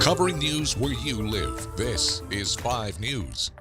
Covering news where you live. This is 5 News.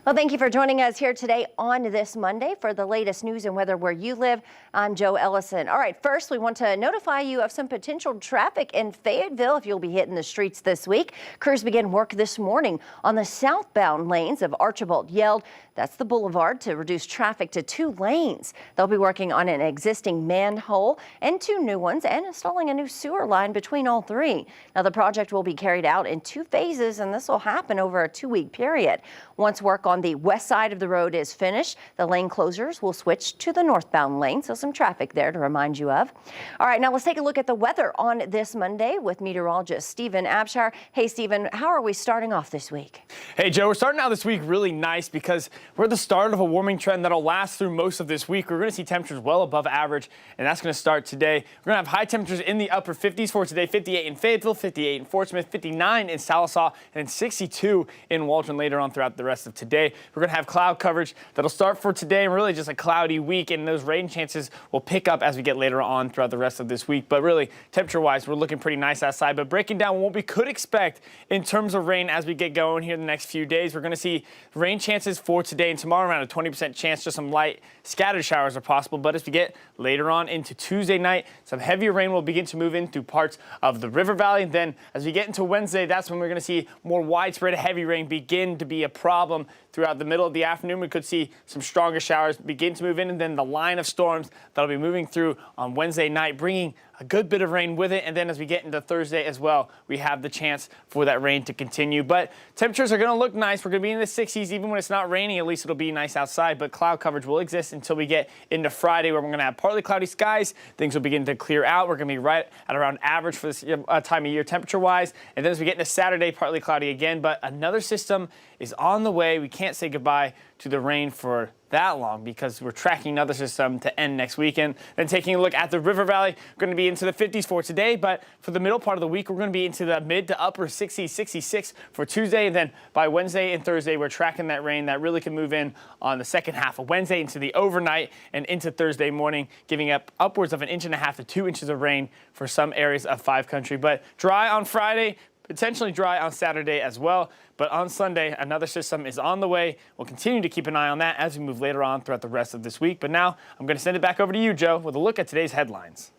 Well, thank you for joining us here today on this Monday for the latest news and weather where you live. I'm Joe Ellison. All right, first we want to notify you of some potential traffic in Fayetteville if you'll be hitting the streets this week. Crews begin work this morning on the southbound lanes of Archibald Yeld. That's the boulevard to reduce traffic to 2 lanes. They'll be working on an existing manhole and 2 new ones and installing a new sewer line between all 3. Now the project will be carried out in 2 phases and this will happen over a 2-week period. Once work on the west side of the road is finished, the lane closures will switch to the northbound lane, so some traffic there to remind you of. All right, now let's take a look at the weather on this Monday with meteorologist Stephen Abshire. Hey, Stephen, how are we starting off this week? Hey, Joe, we're starting out this week really nice because we're at the start of a warming trend that'll last through most of this week. We're going to see temperatures well above average, and that's going to start today. We're going to have high temperatures in the upper 50s for today, 58 in Fayetteville, 58 in Fort Smith, 59 in Sallisaw, and 62 in Waldron later on throughout the rest of today. We're going to have cloud coverage that'll start for today and really just a cloudy week, and those rain chances will pick up as we get later on throughout the rest of this week. But really, temperature-wise, we're looking pretty nice outside. But breaking down what we could expect in terms of rain as we get going here in the next few days, we're going to see rain chances for today and tomorrow around a 20% chance. Just some light scattered showers are possible. But as we get later on into Tuesday night, some heavier rain will begin to move in through parts of the River Valley. Then as we get into Wednesday, that's when we're going to see more widespread heavy rain begin to be a problem. Throughout the middle of the afternoon, we could see some stronger showers begin to move in, and then the line of storms that'll be moving through on Wednesday night, bringing a good bit of rain with it. And then as we get into Thursday as well, we have the chance for that rain to continue. But temperatures are going to look nice. We're going to be in the 60s. Even when it's not raining, at least it'll be nice outside. But cloud coverage will exist until we get into Friday, where we're going to have partly cloudy skies. Things will begin to clear out. We're going to be right at around average for this time of year temperature-wise. And then as we get into Saturday, partly cloudy again. But another system is on the way. We can't say goodbye to the rain for that long because we're tracking another system to end next weekend. Then taking a look at the River Valley, we're going to be into the 50s for today, but for the middle part of the week, we're going to be into the mid to upper 60s, 66 for Tuesday. And then by Wednesday and Thursday, we're tracking that rain that really can move in on the second half of Wednesday into the overnight and into Thursday morning, giving up upwards of 1.5 inches to 2 inches of rain for some areas of 5 country. But dry on Friday, potentially dry on Saturday as well. But on Sunday, another system is on the way. We'll continue to keep an eye on that as we move later on throughout the rest of this week. But now I'm going to send it back over to you, Joe, with a look at today's headlines.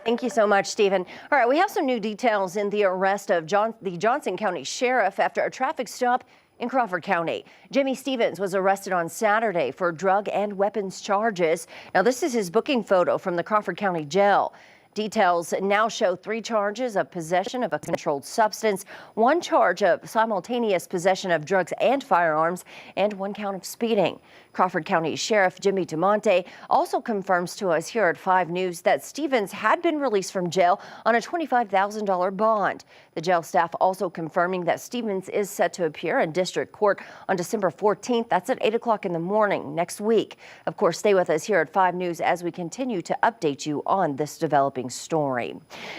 Thank you so much, Stephen. All right, we have some new details in the arrest of the Johnson County Sheriff after a traffic stop in Crawford County. Jimmy Stevens was arrested on Saturday for drug and weapons charges. Now, this is his booking photo from the Crawford County Jail. Details now show 3 charges of possession of a controlled substance, 1 charge of simultaneous possession of drugs and firearms, and 1 count of speeding. Crawford County Sheriff Jimmy DeMonte also confirms to us here at 5 News that Stevens had been released from jail on a $25,000 bond. The jail staff also confirming that Stevens is set to appear in district court on December 14th. That's at 8 o'clock in the morning next week. Of course, stay with us here at 5 News as we continue to update you on this developing story.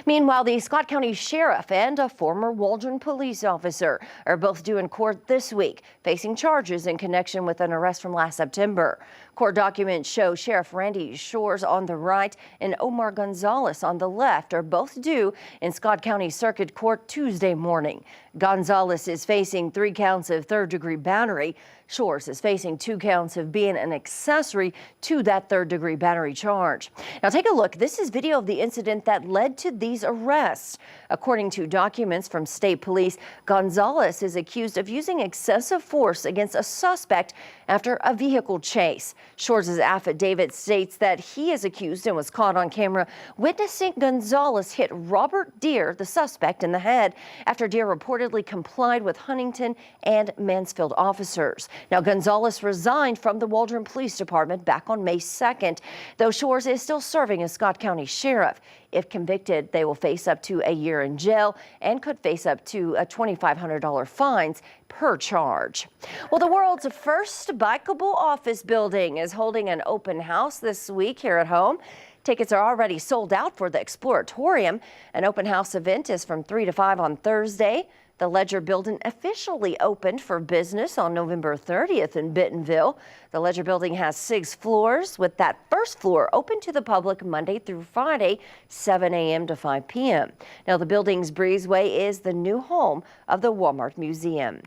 Meanwhile, the Scott County Sheriff and a former Waldron police officer are both due in court this week, facing charges in connection with an arrest from last September. Court documents show Sheriff Randy Shores on the right and Omar Gonzalez on the left are both due in Scott County Circuit Court Tuesday morning. Gonzalez is facing 3 counts of third-degree battery. Shores is facing 2 counts of being an accessory to that third-degree battery charge. Now take a look. This is video of the incident that led to these arrests. According to documents from state police, Gonzalez is accused of using excessive force against a suspect after a vehicle chase. Shores' affidavit states that he is accused and was caught on camera witnessing Gonzalez hit Robert Deere, the suspect, in the head after Deere reportedly complied with Huntington and Mansfield officers. Now, Gonzalez resigned from the Waldron Police Department back on May 2nd, though Shores is still serving as Scott County Sheriff. If convicted, they will face up to a year in jail and could face up to a $2,500 fines per charge. Well, the world's first bikeable office building is holding an open house this week here at home. Tickets are already sold out for the Exploratorium. An open house event is from 3 to 5 on Thursday. The Ledger Building officially opened for business on November 30th in Bentonville. The Ledger Building has 6 floors, with that first floor open to the public Monday through Friday, 7 a.m. to 5 p.m. Now, the building's breezeway is the new home of the Walmart Museum.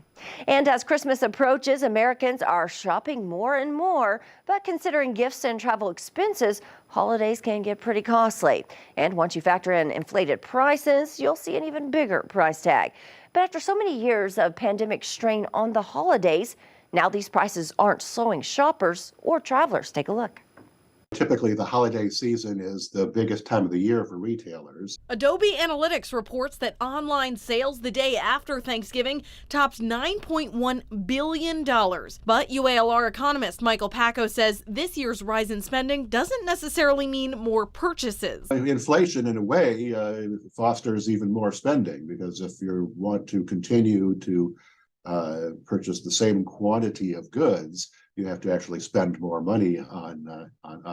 And as Christmas approaches, Americans are shopping more and more, but considering gifts and travel expenses, holidays can get pretty costly. And once you factor in inflated prices, you'll see an even bigger price tag. But after so many years of pandemic strain on the holidays, now these prices aren't slowing shoppers or travelers. Take a look. Typically, the holiday season is the biggest time of the year for retailers. Adobe Analytics reports that online sales the day after Thanksgiving topped $9.1 billion. But UALR economist Michael Paco says this year's rise in spending doesn't necessarily mean more purchases. Inflation, in a way, fosters even more spending, because if you want to continue to purchase the same quantity of goods, you have to actually spend more money on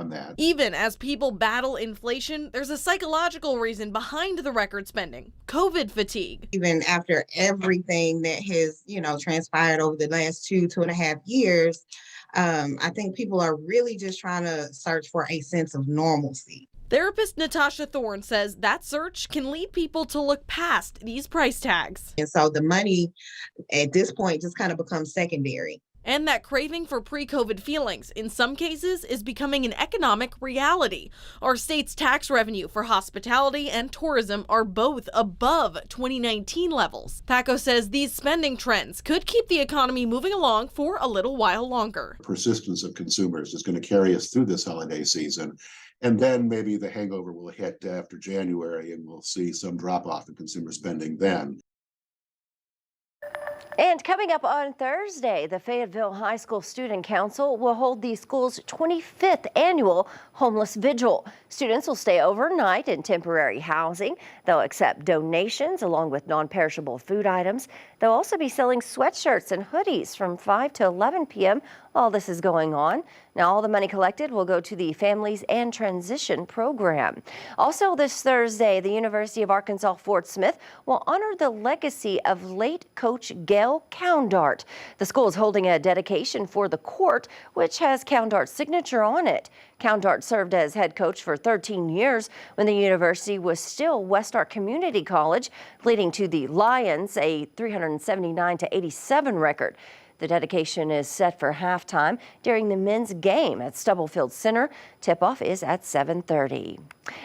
that. Even as people battle inflation, there's a psychological reason behind the record spending: COVID fatigue. Even after everything that has, transpired over the last 2.5 years, I think people are really just trying to search for a sense of normalcy. Therapist Natasha Thorne says that search can lead people to look past these price tags. And so the money at this point just kind of becomes secondary. And that craving for pre-COVID feelings, in some cases, is becoming an economic reality. Our state's tax revenue for hospitality and tourism are both above 2019 levels. Paco says these spending trends could keep the economy moving along for a little while longer. Persistence of consumers is going to carry us through this holiday season. And then maybe the hangover will hit after January, and we'll see some drop off in consumer spending then. And coming up on Thursday, the Fayetteville High School Student Council will hold the school's 25th annual Homeless Vigil. Students will stay overnight in temporary housing. They'll accept donations along with non-perishable food items. They'll also be selling sweatshirts and hoodies from 5 to 11 p.m. while this is going on. Now, all the money collected will go to the Families and Transition program. Also this Thursday, the University of Arkansas Fort Smith will honor the legacy of late Coach Gail Coundart. The school is holding a dedication for the court, which has Coundart's signature on it. Coundart served as head coach for 13 years when the university was still West Ark Community College, leading to the Lions a 379-87 record. The dedication is set for halftime during the men's game at Stubblefield Center. Tip-off is at 7:30.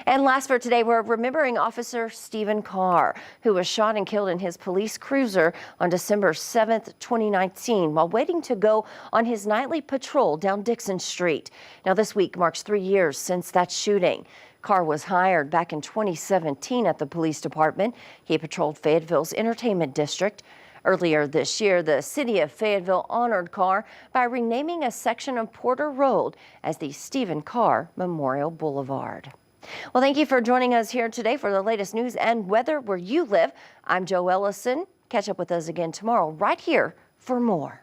And last for today, we're remembering Officer Stephen Carr, who was shot and killed in his police cruiser on December 7th, 2019, while waiting to go on his nightly patrol down Dixon Street. Now, this week marks 3 years since that shooting. Carr was hired back in 2017 at the police department. He patrolled Fayetteville's entertainment district. Earlier this year, the city of Fayetteville honored Carr by renaming a section of Porter Road as the Stephen Carr Memorial Boulevard. Well, thank you for joining us here today for the latest news and weather where you live. I'm Jo Ellison. Catch up with us again tomorrow right here for more.